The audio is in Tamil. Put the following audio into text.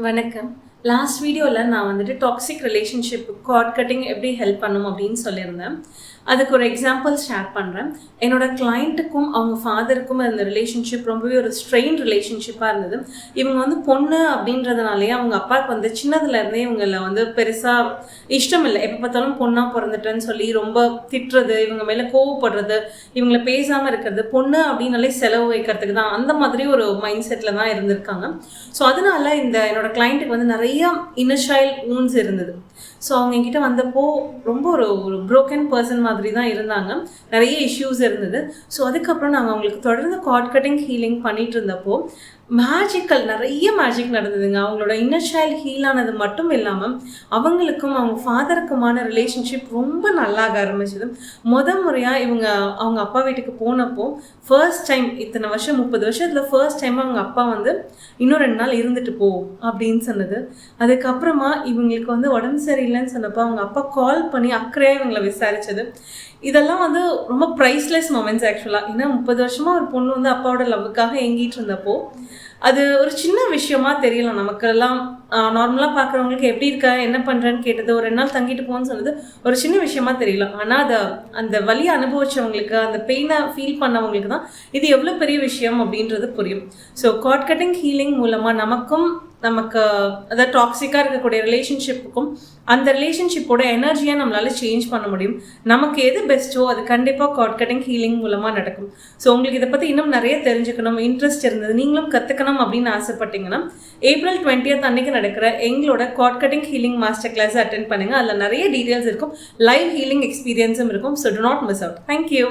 வணக்கம். லாஸ்ட் வீடியோவில் நான் வந்துட்டு டாக்ஸிக் ரிலேஷன்ஷிப் கார்ட் கட்டிங் எப்படி ஹெல்ப் பண்ணும் அப்படின்னு சொல்லியிருந்தேன். அதுக்கு ஒரு எக்ஸாம்பிள் ஷேர் பண்ணுறேன். என்னோட கிளைண்ட்டுக்கும் அவங்க ஃபாதருக்கும் இருந்த ரிலேஷன்ஷிப் ரொம்பவே ஒரு ஸ்ட்ரெயின் ரிலேஷன்ஷிப்பாக இருந்தது. இவங்க வந்து பொண்ணு அப்படின்றதுனாலேயே அவங்க அப்பாவுக்கு வந்து சின்னதுலேருந்தே இவங்களை வந்து பெருசாக இஷ்டம் இல்லை. எப்போ பார்த்தாலும் பொண்ணாக பிறந்துட்டேன்னு சொல்லி ரொம்ப திட்டுறது, இவங்க மேலே கோவப்படுறது, இவங்களை பேசாமல் இருக்கிறது, பொண்ணு அப்படின்னாலே செலவு வைக்கிறதுக்கு தான், அந்த மாதிரி ஒரு மைண்ட் செட்டில் தான் இருந்திருக்காங்க. ஸோ அதனால என்னோட கிளைண்ட்டுக்கு வந்து நிறைய இன்னர் சைல்ட் வூண்ட்ஸ் இருந்தது. ஸோ அவங்க என்கிட்ட வந்தப்போ ரொம்ப ஒரு ப்ரோக்கன் பர்சன் மாதிரி தான் இருந்தாங்க. நிறைய இஷ்யூஸ் இருந்தது. ஸோ அதுக்கப்புறம் நாங்கள் அவங்களுக்கு தொடர்ந்து கார்ட் கட்டிங் ஹீலிங் பண்ணிட்டு இருந்தப்போ நிறைய மேஜிக் நடந்ததுங்க. அவங்களோட இன்னர் சைல்ட் ஹீல் ஆனது மட்டும் இல்லாமல் அவங்களுக்கும் அவங்க ஃபாதருக்குமான ரிலேஷன்ஷிப் ரொம்ப நல்லாக ஆரம்பிச்சது. முறையாக இவங்க அவங்க அப்பா வீட்டுக்கு போனப்போ ஃபர்ஸ்ட் டைம், இத்தனை வருஷம் 30 வருஷத்தில் ஃபர்ஸ்ட் டைம் அவங்க அப்பா வந்து இன்னும் 2 நாள் இருந்துட்டு போ அப்படின்னு சொன்னது. அதுக்கப்புறமா இவங்களுக்கு வந்து உடம்பு சரியில்லைன்னு சொன்னப்போ அவங்க அப்பா கால் பண்ணி அக்கறையாக இவங்களை விசாரிச்சது. இதெல்லாம் வந்து ரொம்ப ப்ரைஸ்லெஸ் மொமெண்ட்ஸ் ஆக்சுவலாக. ஏன்னா 30 வருஷமாக ஒரு பொண்ணு வந்து அப்பாவோட லவ்வுக்காக ஏங்கிட்டு இருந்தப்போ அது ஒரு சின்ன விஷயமா தெரியலாம் நமக்கெல்லாம். நார்மலாக பார்க்குறவங்களுக்கு எப்படி இருக்கா, என்ன பண்ணுறேன்னு கேட்டது, ஒரு 2 நாள் தங்கிட்டு போன்னு சொன்னது ஒரு சின்ன விஷயமா தெரியலாம். ஆனால் அந்த வலியை அனுபவிச்சவங்களுக்கு, அந்த பெயினை ஃபீல் பண்ணவங்களுக்கு தான் இது எவ்வளோ பெரிய விஷயம் அப்படின்றது புரியும். ஸோ கார்ட் கட்டிங் ஹீலிங் மூலமாக நமக்கு அதாவது டாக்ஸிக்காக இருக்கக்கூடிய ரிலேஷன்ஷிப்புக்கும் அந்த ரிலேஷன்ஷிப்போட எனர்ஜியாக நம்மளால சேஞ்ச் பண்ண முடியும். நமக்கு எது பெஸ்ட்டோ அது கண்டிப்பாக கார்ட் கட்டிங் ஹீலிங் மூலமாக நடக்கும். ஸோ உங்களுக்கு இதை பற்றி இன்னும் நிறைய தெரிஞ்சுக்கணும், இன்ட்ரெஸ்ட் இருந்தது, நீங்களும் கற்றுக்கணும் அப்படின்னு ஆசைப்பட்டீங்கன்னா April 20th அன்னைக்கு நடக்கிற எங்களோட card cutting healing master class attend பண்ணுங்கள். அதில் நிறைய டீட்டெயில்ஸ் இருக்கும், லைவ் ஹீலிங் எக்ஸ்பீரியன்ஸும் இருக்கும். So do not miss out. Thank you.